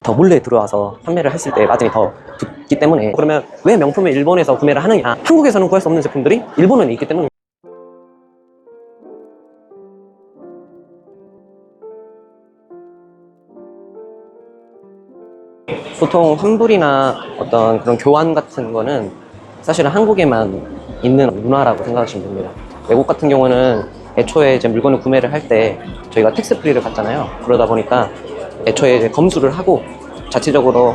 더 몰래 들어와서 판매를 했을 때 마진이 더 붙기 때문에, 그러면 왜 명품을 일본에서 구매를 하느냐, 한국에서는 구할 수 없는 제품들이 일본에 있기 때문에. 보통 환불이나 어떤 그런 교환 같은 거는 사실은 한국에만 있는 문화라고 생각하시면 됩니다. 외국 같은 경우는 애초에 이제 물건을 구매를 할 때 저희가 텍스 프리를 받잖아요. 그러다 보니까 애초에 이제 검수를 하고 자체적으로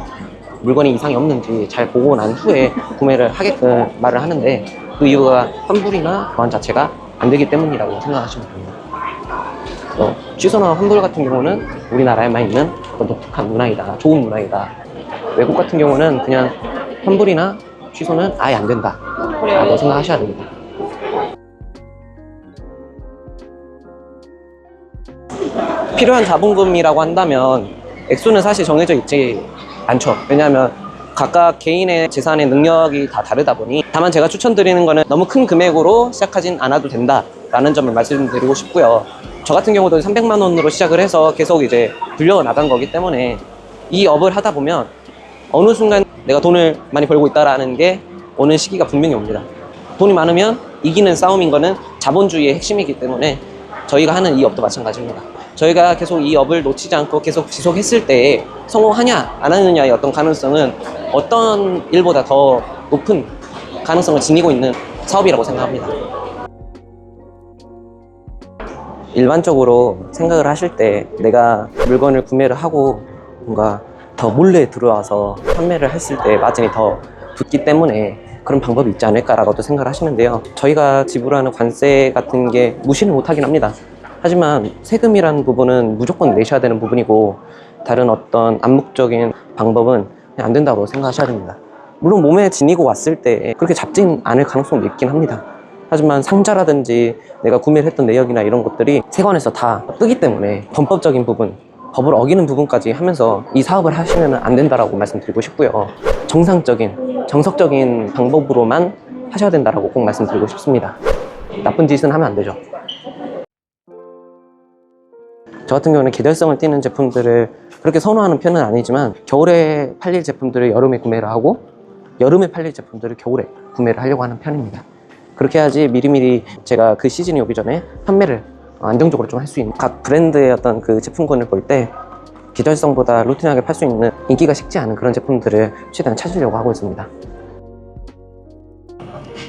물건이 이상이 없는지 잘 보고 난 후에 구매를 하게끔 말을 하는데, 그 이유가 환불이나 교환 자체가 안 되기 때문이라고 생각하시면 됩니다. 취소나 환불 같은 경우는 우리나라에만 있는 어떤 독특한 문화이다, 좋은 문화이다. 외국 같은 경우는 그냥 환불이나 취소는 아예 안 된다 라고 생각하셔야 됩니다. 필요한 자본금이라고 한다면 액수는 사실 정해져 있지 않죠. 왜냐하면 각각 개인의 재산의 능력이 다 다르다 보니, 다만 제가 추천드리는 거는 너무 큰 금액으로 시작하진 않아도 된다 라는 점을 말씀드리고 싶고요. 저 같은 경우도 300만 원으로 시작을 해서 계속 이제 불려나간 거기 때문에, 이 업을 하다 보면 어느 순간 내가 돈을 많이 벌고 있다라는 게 오는 시기가 분명히 옵니다. 돈이 많으면 이기는 싸움인 거는 자본주의의 핵심이기 때문에 저희가 하는 이 업도 마찬가지입니다. 저희가 계속 이 업을 놓치지 않고 계속 지속했을 때 성공하냐 안 하느냐의 어떤 가능성은 어떤 일보다 더 높은 가능성을 지니고 있는 사업이라고 생각합니다. 일반적으로 생각을 하실 때 내가 물건을 구매를 하고 뭔가 더 몰래 들어와서 판매를 했을 때 마진이 더 붙기 때문에 그런 방법이 있지 않을까라고도 생각을 하시는데요. 저희가 지불하는 관세 같은 게 무시를 못하긴 합니다. 하지만 세금이라는 부분은 무조건 내셔야 되는 부분이고, 다른 어떤 암묵적인 방법은 그냥 안 된다고 생각하셔야 됩니다. 물론 몸에 지니고 왔을 때 그렇게 잡진 않을 가능성도 있긴 합니다. 하지만 상자라든지 내가 구매를 했던 내역이나 이런 것들이 세관에서 다 뜨기 때문에 범법적인 부분, 법을 어기는 부분까지 하면서 이 사업을 하시면 안 된다라고 말씀드리고 싶고요. 정석적인 방법으로만 하셔야 된다라고 꼭 말씀드리고 싶습니다. 나쁜 짓은 하면 안 되죠. 저 같은 경우는 계절성을 띠는 제품들을 그렇게 선호하는 편은 아니지만, 겨울에 팔릴 제품들을 여름에 구매를 하고 여름에 팔릴 제품들을 겨울에 구매를 하려고 하는 편입니다. 그렇게 해야지 미리미리 제가 그 시즌이 오기 전에 판매를 안정적으로 좀 할 수 있는, 각 브랜드의 어떤 그 제품군을 볼 때 계절성보다 루틴하게 팔 수 있는 인기가 식지 않은 그런 제품들을 최대한 찾으려고 하고 있습니다.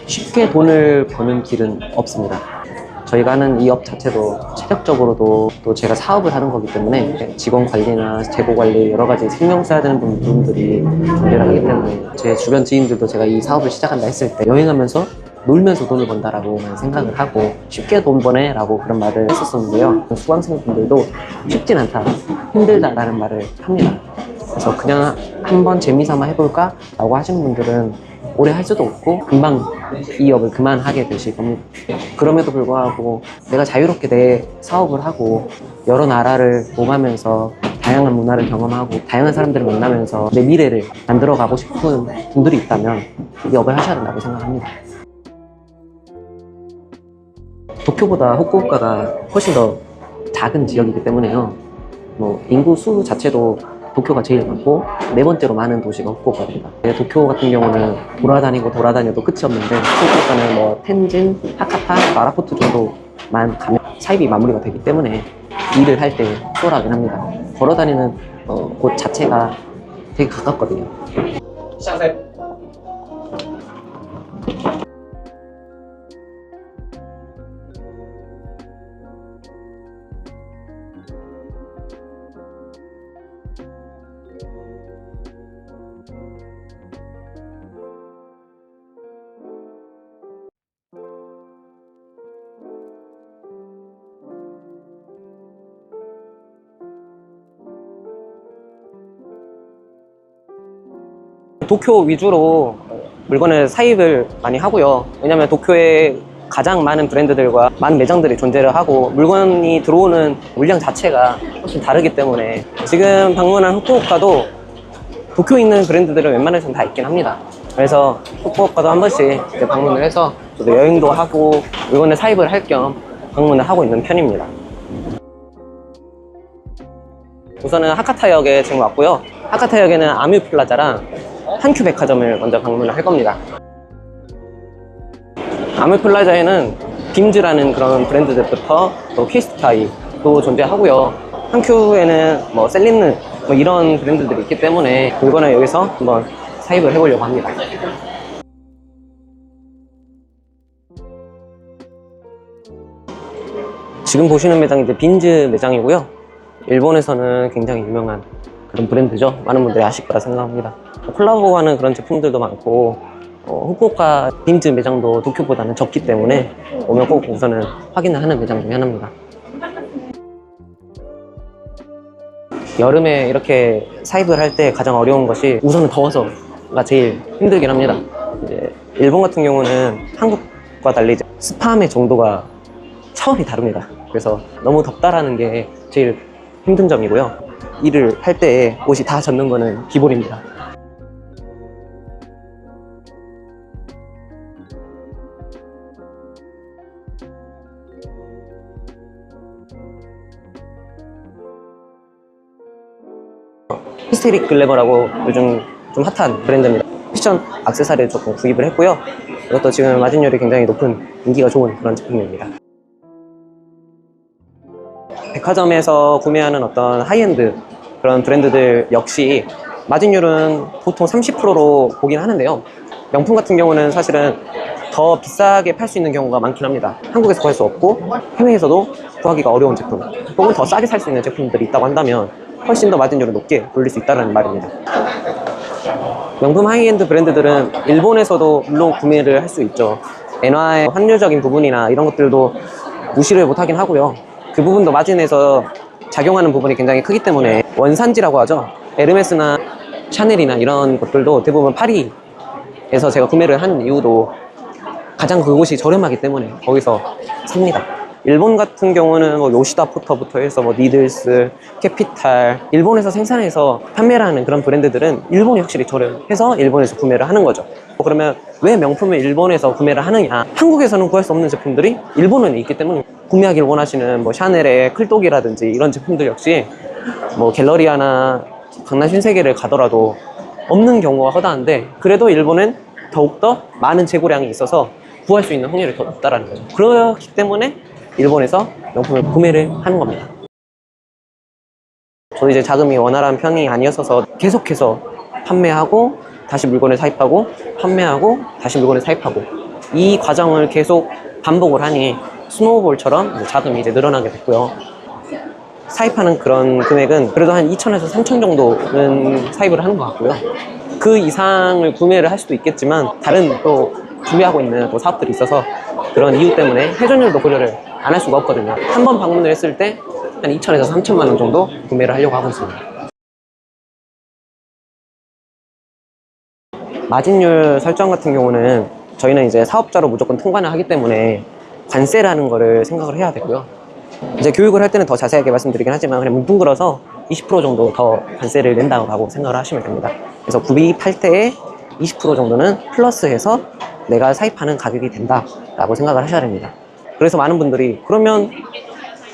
쉽게 돈을 버는 길은 없습니다. 저희가 하는 이 업 자체도 체력적으로도 또 제가 사업을 하는 거기 때문에 직원 관리나 재고 관리 여러 가지 신경 써야 되는 부분들이 존재를 하기 때문에, 제 주변 지인들도 제가 이 사업을 시작한다 했을 때 여행하면서 놀면서 돈을 번다라고만 생각을 하고 쉽게 돈 버네 라고 그런 말을 했었었는데요. 수강생분들도 쉽진 않다, 힘들다라는 말을 합니다. 그래서 그냥 한번 재미삼아 해볼까 라고 하시는 분들은 오래 할 수도 없고 금방 이 업을 그만하게 되실 겁니다. 그럼에도 불구하고 내가 자유롭게 내 사업을 하고 여러 나라를 오가면서 다양한 문화를 경험하고 다양한 사람들을 만나면서 내 미래를 만들어가고 싶은 분들이 있다면 이 업을 하셔야 된다고 생각합니다. 도쿄보다 후쿠오카가 훨씬 더 작은 지역이기 때문에요. 인구 수 자체도 도쿄가 제일 많고 네 번째로 많은 도시가 후쿠오카입니다. 도쿄 같은 경우는 돌아다녀도 끝이 없는데, 후쿠오카는 텐진, 하카타, 마라포트 정도만 가면 사입이 마무리가 되기 때문에 일을 할 때 수월하긴 합니다. 걸어다니는 곳 자체가 되게 가깝거든요. 시작하세요. 도쿄 위주로 물건을 사입을 많이 하고요. 왜냐면 도쿄에 가장 많은 브랜드들과 많은 매장들이 존재를 하고 물건이 들어오는 물량 자체가 훨씬 다르기 때문에, 지금 방문한 후쿠오카도 도쿄에 있는 브랜드들은 웬만해서는 다 있긴 합니다. 그래서 후쿠오카도 한 번씩 이제 방문을 해서 저도 여행도 하고 물건을 사입을 할 겸 방문을 하고 있는 편입니다. 우선은 하카타역에 지금 왔고요. 하카타역에는 아뮤플라자랑 한큐 백화점을 먼저 방문을 할 겁니다. 아뮤플라자에는 빔즈라는 그런 브랜드들부터 또 퀘스트타이 또 존재하고요. 한큐에는 뭐 셀린느 뭐 이런 브랜드들이 있기 때문에 물건을 여기서 한번 사입을 해보려고 합니다. 지금 보시는 매장이 이제 빈즈 매장이고요. 일본에서는 굉장히 유명한 그런 브랜드죠. 많은 분들이 아실 거라 생각합니다. 콜라보하는 그런 제품들도 많고 후쿠오카 빈즈 매장도 도쿄보다는 적기 때문에 오면 꼭 우선은 확인을 하는 매장 중에 하나입니다. 여름에 이렇게 사입을 할 때 가장 어려운 것이 우선은 더워서가 제일 힘들긴 합니다. 이제 일본 같은 경우는 한국과 달리 이제 습함의 정도가 차원이 다릅니다. 그래서 너무 덥다라는 게 제일 힘든 점이고요. 일을 할 때 옷이 다 젖는 거는 기본입니다. 히스테릭 글래머라고 요즘 좀 핫한 브랜드입니다. 패션 액세서리를 조금 구입을 했고요. 이것도 지금 마진율이 굉장히 높은 인기가 좋은 그런 제품입니다. 백화점에서 구매하는 어떤 하이엔드 그런 브랜드들 역시 마진율은 보통 30%로 보긴 하는데요. 명품 같은 경우는 사실은 더 비싸게 팔 수 있는 경우가 많긴 합니다. 한국에서 구할 수 없고 해외에서도 구하기가 어려운 제품 혹은 더 싸게 살 수 있는 제품들이 있다고 한다면 훨씬 더 마진율을 높게 돌릴 수 있다는 말입니다. 명품 하이엔드 브랜드들은 일본에서도 물론 구매를 할 수 있죠. 엔화의 환율적인 부분이나 이런 것들도 무시를 못하긴 하고요. 그 부분도 마진에서 작용하는 부분이 굉장히 크기 때문에 원산지라고 하죠. 에르메스나 샤넬이나 이런 것들도 대부분 파리에서 제가 구매를 하는 이유도 가장 그곳이 저렴하기 때문에 거기서 삽니다. 일본 같은 경우는 뭐 요시다 포터부터 해서 뭐 니들스, 캐피탈, 일본에서 생산해서 판매를 하는 그런 브랜드들은 일본이 확실히 저렴해서 일본에서 구매를 하는 거죠. 그러면 왜 명품을 일본에서 구매를 하느냐? 한국에서는 구할 수 없는 제품들이 일본에 있기 때문에 구매하기를 원하시는 뭐 샤넬의 클독이라든지 이런 제품들 역시 뭐 갤러리아나 강남 신세계를 가더라도 없는 경우가 허다한데 그래도 일본은 더욱더 많은 재고량이 있어서 구할 수 있는 확률이 더 높다라는 거죠. 그렇기 때문에 일본에서 명품을 구매를 하는 겁니다. 저도 이제 자금이 원활한 편이 아니었어서 계속해서 판매하고 다시 물건을 사입하고 판매하고 다시 물건을 사입하고 이 과정을 계속 반복을 하니 스노우볼처럼 이제 자금이 이제 늘어나게 됐고요. 사입하는 그런 금액은 그래도 한 2,000에서 3,000 정도는 사입을 하는 것 같고요. 그 이상을 구매를 할 수도 있겠지만 다른 또 준비하고 있는 또 사업들이 있어서 그런 이유 때문에 회전율도 고려를 안 할 수가 없거든요. 한 번 방문을 했을 때 한 2,000에서 3,000만 원 정도 구매를 하려고 하고 있습니다. 마진율 설정 같은 경우는 저희는 이제 사업자로 무조건 통관을 하기 때문에 관세라는 거를 생각을 해야 되고요. 이제 교육을 할 때는 더 자세하게 말씀드리긴 하지만 그냥 뭉뚱그려서 20% 정도 더 관세를 낸다고 생각을 하시면 됩니다. 그래서 구입할 때에 20% 정도는 플러스해서 내가 사입하는 가격이 된다라고 생각을 하셔야 됩니다. 그래서 많은 분들이 그러면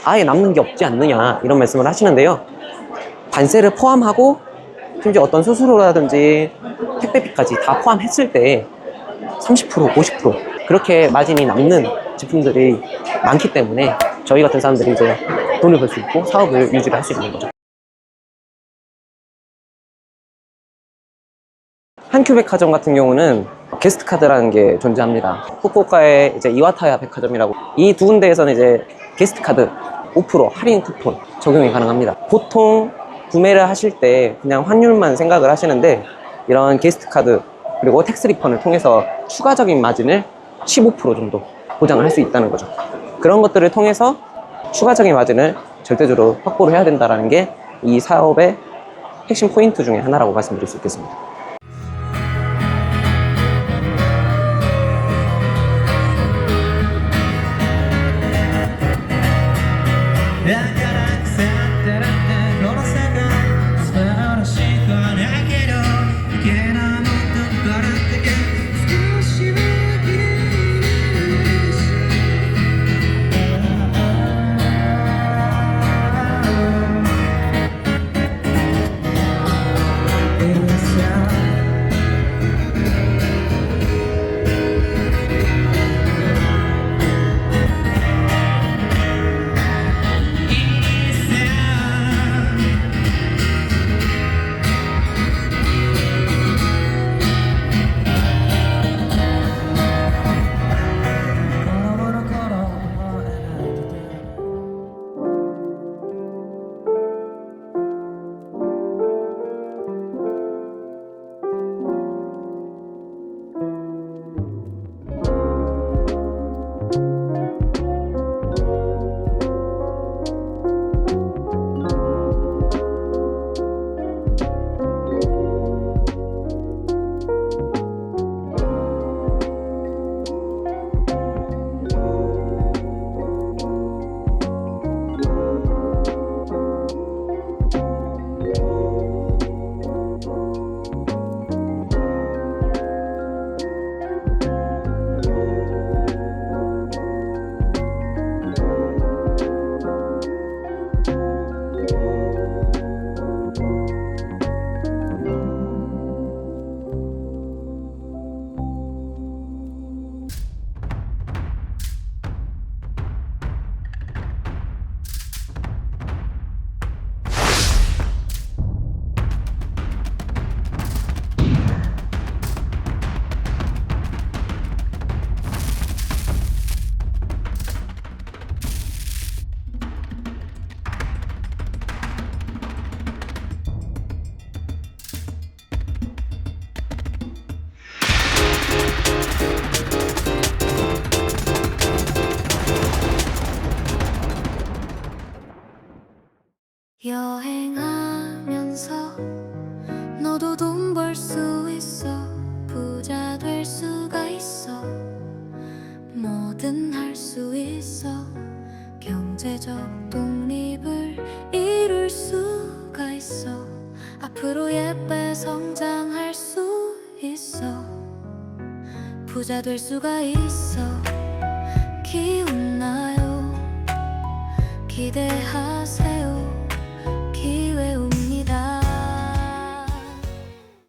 아예 남는 게 없지 않느냐 이런 말씀을 하시는데요. 관세를 포함하고 심지어 어떤 수수료라든지 택배비까지 다 포함했을 때 30%, 50% 그렇게 마진이 남는 제품들이 많기 때문에 저희 같은 사람들이 이제 돈을 벌 수 있고 사업을 유지를 할 수 있는 거죠. 한큐 백화점 같은 경우는 게스트 카드라는 게 존재합니다. 후쿠오카의 이제 이와타야 백화점이라고 이 두 군데에서는 이제 게스트 카드 5% 할인 쿠폰 적용이 가능합니다. 보통 구매를 하실 때 그냥 환율만 생각을 하시는데 이런 게스트 카드 그리고 텍스 리펀을 통해서 추가적인 마진을 15% 정도 보장을 할 수 있다는 거죠. 그런 것들을 통해서 추가적인 마진을 절대적으로 확보를 해야 된다는 게 이 사업의 핵심 포인트 중에 하나라고 말씀드릴 수 있겠습니다. 뭐든 할 수 있어. 경제적 독립을 이룰 수가 있어. 앞으로 예쁘게 성장할 수 있어. 부자 될 수가 있어.